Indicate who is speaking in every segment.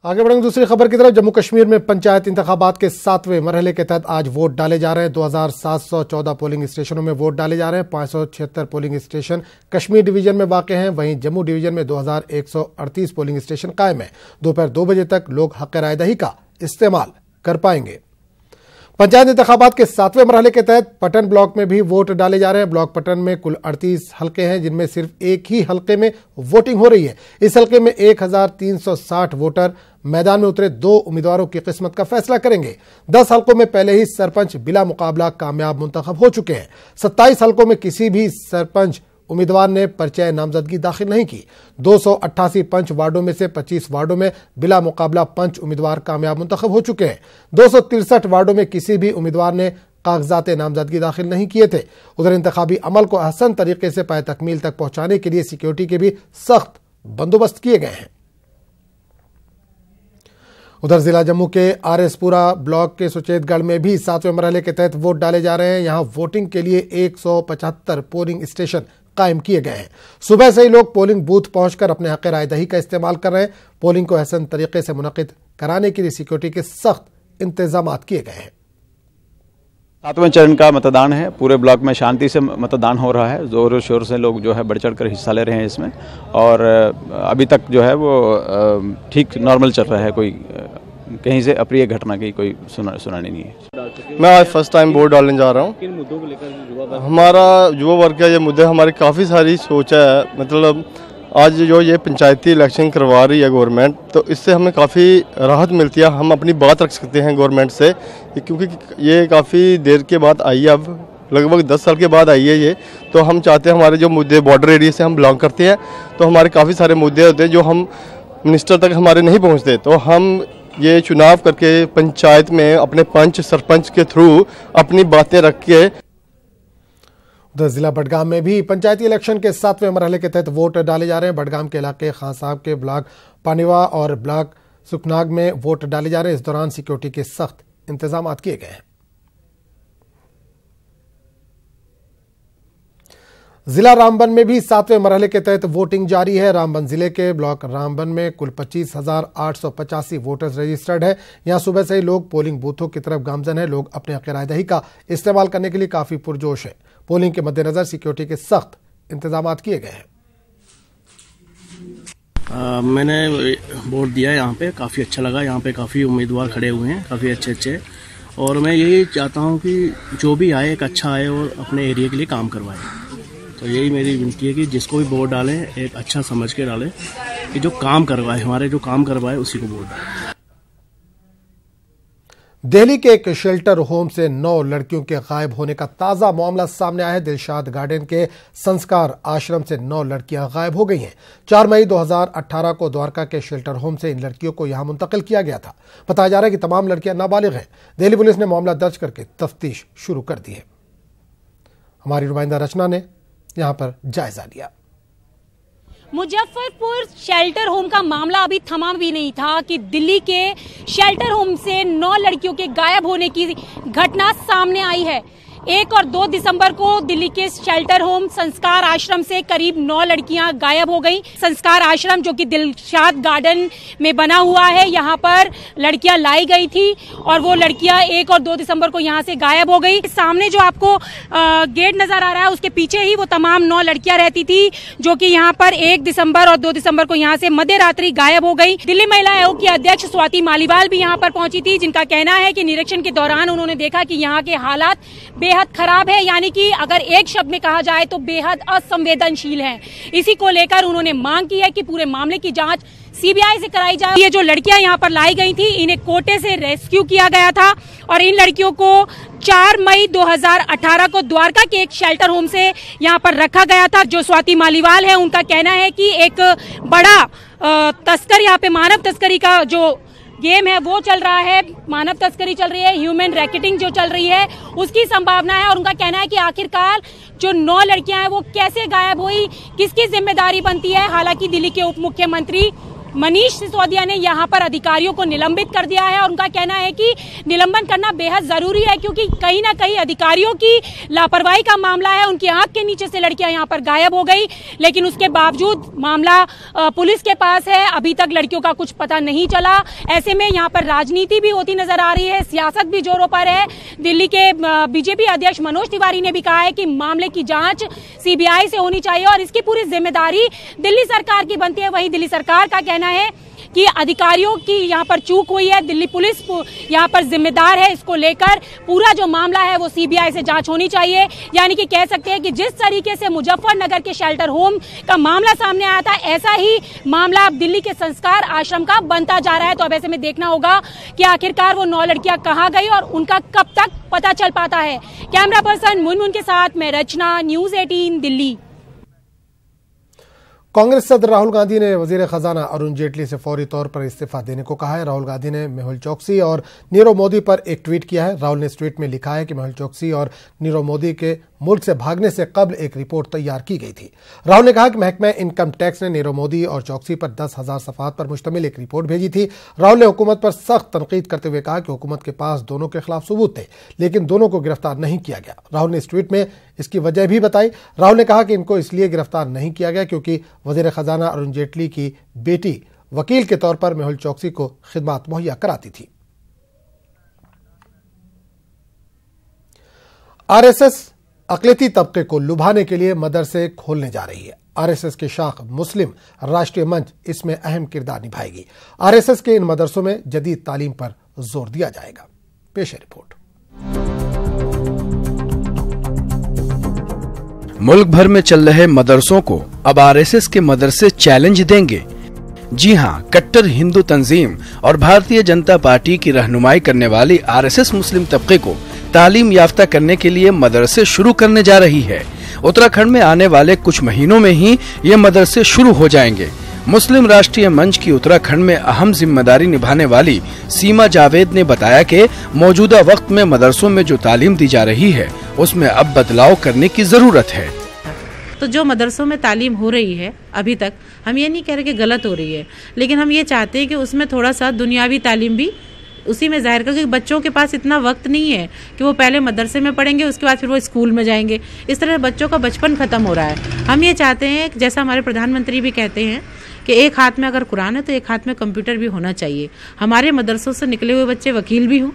Speaker 1: आगे बढ़ेंगे दूसरी खबर की तरफ। जम्मू कश्मीर में पंचायत इंतखाबात के 7वें मरहले के तहत आज वोट डाले जा रहे हैं। 2714 पोलिंग स्टेशनों में वोट डाले जा रहे हैं। 576 पोलिंग स्टेशन कश्मीर डिवीजन में वाक़ हैं। वहीं जम्मू डिवीजन में 2138 पोलिंग स्टेशन कायम है। दोपहर 2 बजे तक लोग हक़ रायदही का इस्तेमाल कर पाएंगे। पंचायत इंतखाबात के 7वें मरहले के तहत पटन ब्लॉक में भी वोट डाले जा रहे हैं। ब्लॉक पटन में कुल 38 हलके हैं, जिनमें सिर्फ एक ही हलके में वोटिंग हो रही है। इस हलके में 1360 वोटर मैदान में उतरे 2 उम्मीदवारों की किस्मत का फैसला करेंगे। 10 हलकों में पहले ही सरपंच बिला मुकाबला कामयाब मुंतखब हो चुके हैं। 27 हलकों में किसी भी सरपंच उम्मीदवार ने पर्चे नामजदगी दाखिल नहीं की। 288 पंच वार्डों में से 25 वार्डों में बिला मुकाबला पंच उम्मीदवार कामयाब मुंतखब हो चुके हैं। 263 वार्डों में किसी भी उम्मीदवार ने कागजात नामजदगी दाखिल नहीं किए थे। उधर इंतखाबी अमल को अहसन तरीके से पाए तकमील तक पहुंचाने के लिए सिक्योरिटी के भी सख्त बंदोबस्त किए गए हैं। उधर जिला जम्मू के आरएसपुरा ब्लॉक के सुचेतगढ़ में भी 7वें मरहले के तहत वोट डाले जा रहे हैं। यहां वोटिंग के लिए 175 पोलिंग स्टेशन कायम किए गए हैं। सुबह से ही लोग पोलिंग बूथ पहुंचकर अपने हक़ रायदही का इस्तेमाल कर रहे हैं। पोलिंग को अहसन तरीके से मुनक़िद कराने के लिए सिक्योरिटी के सख्त इंतजाम किए गए हैं।
Speaker 2: 7वें चरण का मतदान है। पूरे ब्लॉक में शांति से मतदान हो रहा है। जोर शोर से लोग जो है बढ़ चढ़ कर हिस्सा ले रहे हैं इसमें, और अभी तक जो है वो ठीक नॉर्मल चल रहा है। कोई कहीं से अप्रिय घटना की कोई सुनानी नहीं है।
Speaker 3: मैं आज फर्स्ट टाइम वोट डालने जा रहा हूँ।
Speaker 2: किन मुद्दों को लेकर
Speaker 3: हमारा युवा वर्ग का ये मुद्दे हमारी काफ़ी सारी सोच है। मतलब आज जो ये पंचायती इलेक्शन करवा रही है गवर्नमेंट, तो इससे हमें काफ़ी राहत मिलती है। हम अपनी बात रख सकते हैं गवर्नमेंट से, क्योंकि ये काफ़ी देर के बाद आई है। अब लगभग 10 साल के बाद आई है ये। तो हम चाहते हैं हमारे जो मुद्दे बॉर्डर एरिया से हम बिलोंग करते हैं, तो हमारे काफ़ी सारे मुद्दे होते हैं जो हम मिनिस्टर तक हमारे नहीं पहुँचते। तो हम ये चुनाव करके पंचायत में अपने पंच सरपंच के थ्रू अपनी बातें रख के।
Speaker 1: उधर जिला बडगाम में भी पंचायती इलेक्शन के 7वें मरहले के तहत वोट डाले जा रहे हैं। बडगाम के इलाके खान साहब के ब्लॉक पानीवा और ब्लॉक सुखनाग में वोट डाले जा रहे हैं। इस दौरान सिक्योरिटी के सख्त इंतजाम किए गए हैं। जिला रामबन में भी 7वें मरहले के तहत वोटिंग जारी है। रामबन जिले के ब्लॉक रामबन में कुल 25,885 वोटर्स रजिस्टर्ड है। यहां सुबह से ही लोग पोलिंग बूथों की तरफ गामजन है। लोग अपने हक़ रायदही का इस्तेमाल करने के लिए काफी पुरजोश है। पोलिंग के मद्देनजर सिक्योरिटी के सख्त इंतजाम किए गए हैं।
Speaker 4: मैंने वोट दिया यहाँ पे, काफ़ी अच्छा लगा। यहाँ पे काफ़ी उम्मीदवार खड़े हुए हैं, काफ़ी अच्छे, और मैं यही चाहता हूँ कि जो भी आए एक अच्छा आए और अपने एरिया के लिए काम करवाए। तो यही मेरी विनती है कि जिसको भी वोट डालें एक अच्छा समझ के डालें, कि जो काम करवाए, हमारे जो काम करवाए उसी को वोट डालें।
Speaker 1: दिल्ली के एक शेल्टर होम से 9 लड़कियों के गायब होने का ताजा मामला सामने आया है। दिलशाद गार्डन के संस्कार आश्रम से 9 लड़कियां गायब हो गई हैं। 4 मई 2018 को द्वारका के शेल्टर होम से इन लड़कियों को यहां मुंतकिल किया गया था। बताया जा रहा है कि तमाम लड़कियां नाबालिग हैं। दिल्ली पुलिस ने मामला दर्ज करके तफ्तीश शुरू कर दी है। हमारी नुमाइंदा रचना ने यहां पर जायजा लिया।
Speaker 5: मुजफ्फरपुर शेल्टर होम का मामला अभी थमा भी नहीं था कि दिल्ली के शेल्टर होम से 9 लड़कियों के गायब होने की घटना सामने आई है। 1 और 2 दिसंबर को दिल्ली के शेल्टर होम संस्कार आश्रम से करीब 9 लड़कियां गायब हो गई। संस्कार आश्रम जो कि दिलशाद गार्डन में बना हुआ है, यहाँ पर लड़कियां लाई गई थी और वो लड़कियां 1 और 2 दिसंबर को यहाँ से गायब हो गई। सामने जो आपको गेट नजर आ रहा है उसके पीछे ही वो तमाम 9 लड़कियां रहती थी, जो कि यहाँ पर 1 दिसंबर और 2 दिसंबर को यहाँ से मध्य रात्रि गायब हो गई। दिल्ली महिला आयोग की अध्यक्ष स्वाति मालीवाल भी यहाँ पर पहुंची थी, जिनका कहना है कि निरीक्षण के दौरान उन्होंने देखा कि यहाँ के हालात बेहद खराब है, यानी कि अगर एक शब्द में कहा जाए तो बेहद असंवेदनशील है। इसी को लेकर उन्होंने मांग की है कि पूरे मामले की जांच सीबीआई से कराई जाए। ये जो लड़कियां यहाँ पर लाई गई थी, इन्हें कोटे से रेस्क्यू किया गया था और इन लड़कियों को 4 मई 2018 को द्वारका के एक शेल्टर होम से यहाँ पर रखा गया था। जो स्वाति मालीवाल है, उनका कहना है कि एक बड़ा तस्कर यहाँ पे मानव तस्करी का जो गेम है वो चल रहा है, मानव तस्करी चल रही है, ह्यूमन रैकेटिंग जो चल रही है उसकी संभावना है। और उनका कहना है कि आखिरकार जो 9 लड़कियां हैं वो कैसे गायब हुई, किसकी जिम्मेदारी बनती है। हालांकि दिल्ली के उप मुख्यमंत्री मनीष सिसोदिया ने यहाँ पर अधिकारियों को निलंबित कर दिया है और उनका कहना है कि निलंबन करना बेहद जरूरी है, क्योंकि कहीं ना कहीं अधिकारियों की लापरवाही का मामला है। उनकी आंख के नीचे से लड़कियां यहाँ पर गायब हो गई, लेकिन उसके बावजूद मामला पुलिस के पास है, अभी तक लड़कियों का कुछ पता नहीं चला। ऐसे में यहाँ पर राजनीति भी होती नजर आ रही है, सियासत भी जोरों पर है। दिल्ली के बीजेपी अध्यक्ष मनोज तिवारी ने भी कहा है कि मामले की जांच सीबीआई से होनी चाहिए और इसकी पूरी जिम्मेदारी दिल्ली सरकार की बनती है। वहीं दिल्ली सरकार का कहना है कि अधिकारियों की यहाँ पर चूक हुई है, दिल्ली पुलिस यहाँ पर जिम्मेदार है। इसको लेकर पूरा जो मामला है वो सीबीआई से जांच होनी चाहिए। यानी कि कह सकते हैं कि जिस तरीके से मुजफ्फरनगर के शेल्टर होम का मामला सामने आया था, ऐसा ही मामला अब दिल्ली के संस्कार आश्रम का बनता जा रहा है। तो अब ऐसे में देखना होगा कि आखिरकार वो 9 लड़कियां कहाँ गई और उनका कब तक पता चल पाता है। कैमरा पर्सन मुनमुन के साथ मैं रचना, न्यूज 18 दिल्ली।
Speaker 1: कांग्रेस सदर राहुल गांधी ने वजीर खजाना अरुण जेटली से फौरी तौर पर इस्तीफा देने को कहा है। राहुल गांधी ने मेहुल चोकसी और नीरव मोदी पर एक ट्वीट किया है। राहुल ने इस ट्वीट में लिखा है कि मेहुल चोकसी और नीरव मोदी के मुल्क से भागने से कबल एक रिपोर्ट तैयार की गई थी। राहुल ने कहा कि महकमा इनकम टैक्स ने नीरव मोदी और चोकसी पर 10,000 सफ़हात पर मुश्तमिल एक रिपोर्ट भेजी थी। राहुल ने हुकूमत पर सख्त तनकीद करते हुए कहा कि हुकूमत के पास दोनों के खिलाफ सबूत थे, लेकिन दोनों को गिरफ्तार नहीं किया गया। राहुल ने इस ट्वीट में इसकी वजह भी बताई। राहुल ने कहा कि इनको इसलिए गिरफ्तार नहीं किया गया क्योंकि वजीर खजाना अरुण जेटली की बेटी वकील के तौर पर मेहुल चोकसी को खिदमत मुहैया कराती थी। आरएसएस अक़लियती तबके को लुभाने के लिए मदरसे खोलने जा रही है। आरएसएस की शाख मुस्लिम राष्ट्रीय मंच इसमें अहम किरदार निभाएगी। आरएसएस के इन मदरसों में जदीद तालीम पर जोर दिया जाएगा। पेश है रिपोर्ट।
Speaker 6: मुल्क भर में चल रहे मदरसों को अब आरएसएस के मदरसे चैलेंज देंगे। जी हां, कट्टर हिंदू तंजीम और भारतीय जनता पार्टी की रहनुमाई करने वाली आरएसएस मुस्लिम तबके को तालीम याफ्ता करने के लिए मदरसे शुरू करने जा रही है। उत्तराखंड में आने वाले कुछ महीनों में ही ये मदरसे शुरू हो जाएंगे। मुस्लिम राष्ट्रीय मंच की उत्तराखंड में अहम जिम्मेदारी निभाने वाली सीमा जावेद ने बताया कि मौजूदा वक्त में मदरसों में जो तालीम दी जा रही है उसमें अब बदलाव करने की जरूरत है।
Speaker 7: तो जो मदरसों में तालीम हो रही है अभी तक, हम ये नहीं कह रहे कि गलत हो रही है, लेकिन हम ये चाहते हैं कि उसमें थोड़ा सा दुनियावी तालीम भी उसी में जाहिर कर, क्योंकि बच्चों के पास इतना वक्त नहीं है कि वो पहले मदरसे में पढ़ेंगे, उसके बाद फिर वो स्कूल में जाएंगे। इस तरह बच्चों का बचपन खत्म हो रहा है। हम ये चाहते हैं, जैसा हमारे प्रधानमंत्री भी कहते हैं कि एक हाथ में अगर कुरान है तो एक हाथ में कंप्यूटर भी होना चाहिए। हमारे मदरसों से निकले हुए बच्चे वकील भी हों,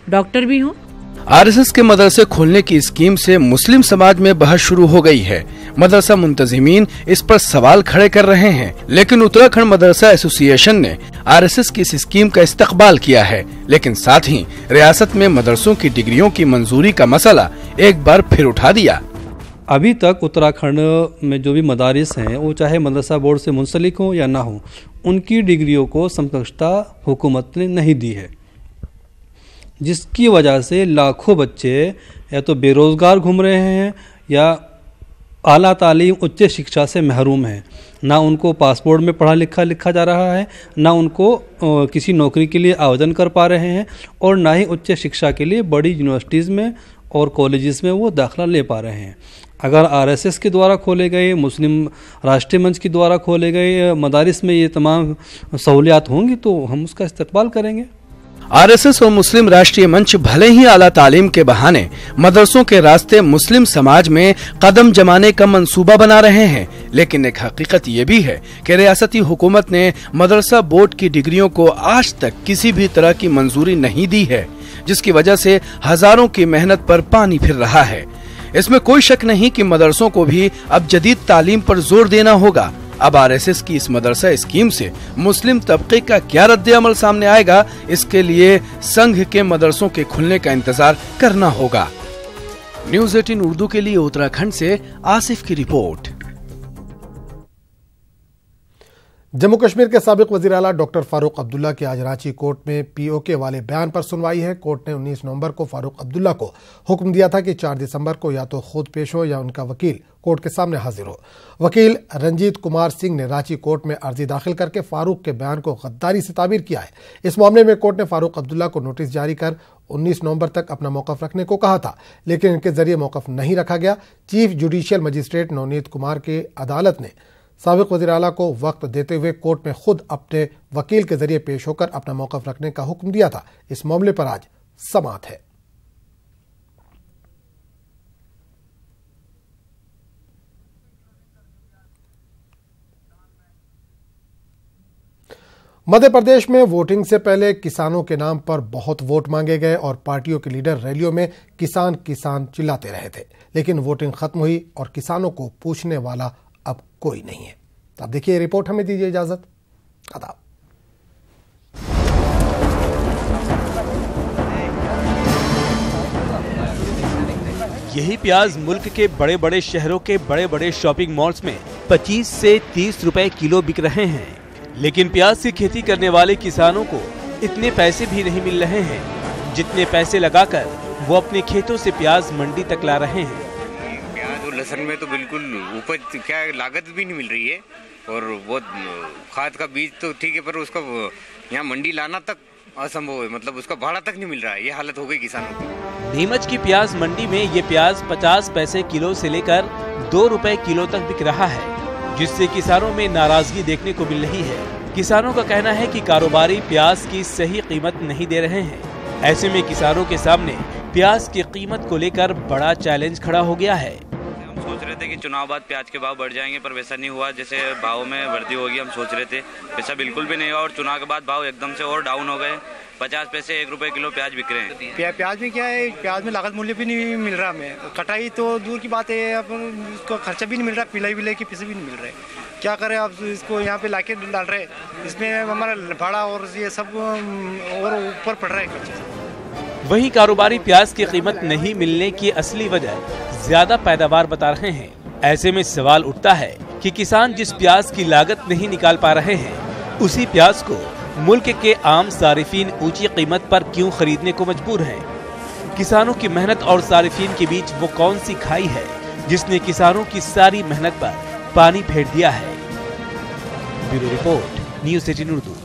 Speaker 7: डॉक्टर भी हों।
Speaker 6: आरएसएस के मदरसे खोलने की स्कीम से मुस्लिम समाज में बहस शुरू हो गई है। मदरसा मुंतजिमीन इस पर सवाल खड़े कर रहे हैं, लेकिन उत्तराखंड मदरसा एसोसिएशन ने आरएसएस की इस स्कीम का इस्तकबाल किया है। लेकिन साथ ही रियासत में मदरसों की डिग्रियों की मंजूरी का मसला एक बार फिर उठा दिया।
Speaker 8: अभी तक उत्तराखंड में जो भी मदारिस हैं, वो चाहे मदरसा बोर्ड से मुंसलिक हो या ना हो, उनकी डिग्रियों को समकक्षता हुकूमत ने नहीं दी है, जिसकी वजह से लाखों बच्चे या तो बेरोज़गार घूम रहे हैं या आला तालीम उच्च शिक्षा से महरूम हैं। ना उनको पासपोर्ट में पढ़ा लिखा जा रहा है, ना उनको किसी नौकरी के लिए आवेदन कर पा रहे हैं, और ना ही उच्च शिक्षा के लिए बड़ी यूनिवर्सिटीज़ में और कॉलेजेस में वो दाखिला ले पा रहे हैं। अगर आरएसएस के द्वारा खोले गए, मुस्लिम राष्ट्रीय मंच के द्वारा खोले गए मदारिस में ये तमाम सहूलियात होंगी तो हम उसका इस्तकबाल करेंगे।
Speaker 6: आरएसएस और मुस्लिम राष्ट्रीय मंच भले ही आला तालीम के बहाने मदरसों के रास्ते मुस्लिम समाज में कदम जमाने का मंसूबा बना रहे हैं, लेकिन एक हकीकत ये भी है कि रियासती हुकूमत ने मदरसा बोर्ड की डिग्रियों को आज तक किसी भी तरह की मंजूरी नहीं दी है, जिसकी वजह से हजारों की मेहनत पर पानी फिर रहा है। इसमें कोई शक नहीं कि मदरसों को भी अब जदीद तालीम पर जोर देना होगा। अब आरएसएस की इस मदरसा स्कीम से मुस्लिम तबके का क्या रद्द अमल सामने आएगा, इसके लिए संघ के मदरसों के खुलने का इंतजार करना होगा। न्यूज 18 उर्दू के लिए उत्तराखंड से आसिफ की रिपोर्ट।
Speaker 1: जम्मू कश्मीर के साबिक वजीर आला डॉक्टर फारूक अब्दुल्ला की आज रांची कोर्ट में पीओके वाले बयान पर सुनवाई है। कोर्ट ने 19 नवंबर को फारूक अब्दुल्ला को हुक्म दिया था कि 4 दिसंबर को या तो खुद पेश हो या उनका वकील कोर्ट के सामने हाजिर हो। वकील रंजीत कुमार सिंह ने रांची कोर्ट में अर्जी दाखिल करके फारूक के बयान को गद्दारी से ताबीर किया है। इस मामले में कोर्ट ने फारूक अब्दुल्ला को नोटिस जारी कर 19 नवंबर तक अपना मौकफ रखने को कहा था, लेकिन इनके जरिए मौकफ नहीं रखा गया। Chief judicial magistrate Navneet Kumar की अदालत ने साबिक वज़ीर आला को वक्त देते हुए कोर्ट में खुद अपने वकील के जरिए पेश होकर अपना मौक़िफ़ रखने का हुक्म दिया था। इस मामले पर आज समाअत है। मध्य प्रदेश में वोटिंग से पहले किसानों के नाम पर बहुत वोट मांगे गए और पार्टियों के लीडर रैलियों में किसान किसान चिल्लाते रहे थे, लेकिन वोटिंग खत्म हुई और किसानों को पूछने वाला अब कोई नहीं है। अब देखिए रिपोर्ट, हमें दीजिए इजाजत। आदाब।
Speaker 9: यही प्याज मुल्क के बड़े बड़े शहरों के बड़े बड़े शॉपिंग मॉल्स में 25 से 30 रुपए किलो बिक रहे हैं, लेकिन प्याज की खेती करने वाले किसानों को इतने पैसे भी नहीं मिल रहे हैं जितने पैसे लगाकर वो अपने खेतों से प्याज मंडी तक ला रहे हैं।
Speaker 10: प्याज और लहसुन में तो बिल्कुल उपज क्या लागत भी नहीं मिल रही है, और वो खाद का बीज तो ठीक है, पर उसका यहाँ मंडी लाना तक असंभव है, मतलब उसका भाड़ा तक नहीं मिल रहा है। ये हालत हो गई किसानों की।
Speaker 9: नीमच की प्याज मंडी में ये प्याज 50 पैसे किलो से लेकर 2 रुपए किलो तक बिक रहा है, जिससे किसानों में नाराजगी देखने को मिल रही है। किसानों का कहना है कि कारोबारी प्याज की सही कीमत नहीं दे रहे हैं। ऐसे में किसानों के सामने प्याज की कीमत को लेकर बड़ा चैलेंज खड़ा हो गया है।
Speaker 10: हम सोच रहे थे कि चुनाव बाद प्याज के भाव बढ़ जाएंगे, पर वैसा नहीं हुआ। जैसे भाव में वृद्धि होगी हम सोच रहे थे, वैसा बिल्कुल भी नहीं हुआ, और चुनाव के बाद भाव एकदम से और डाउन हो गए। 50 पैसे 1 रुपए किलो प्याज बिक रहे हैं।
Speaker 11: प्याज में क्या है, प्याज में लागत मूल्य भी नहीं मिल रहा हमें, कटाई तो दूर की बात है, अब उसका खर्चा भी नहीं मिल रहा, पिलाई विलाई के पैसे भी नहीं मिल रहे। क्या करें, अब इसको यहाँ पे लाके डाल रहे, इसमें हमारा भाड़ा और ये सब और ऊपर पड़ रहा है खर्चा।
Speaker 9: वहीं कारोबारी प्याज की कीमत नहीं मिलने की असली वजह ज्यादा पैदावार बता रहे हैं। ऐसे में सवाल उठता है कि किसान जिस प्याज की लागत नहीं निकाल पा रहे हैं, उसी प्याज को मुल्क के आम सारिफीन ऊंची कीमत पर क्यों खरीदने को मजबूर हैं? किसानों की मेहनत और सारिफीन के बीच वो कौन सी खाई है जिसने किसानों की सारी मेहनत पर पानी फेर दिया है? Bureau report, news 18 Urdu.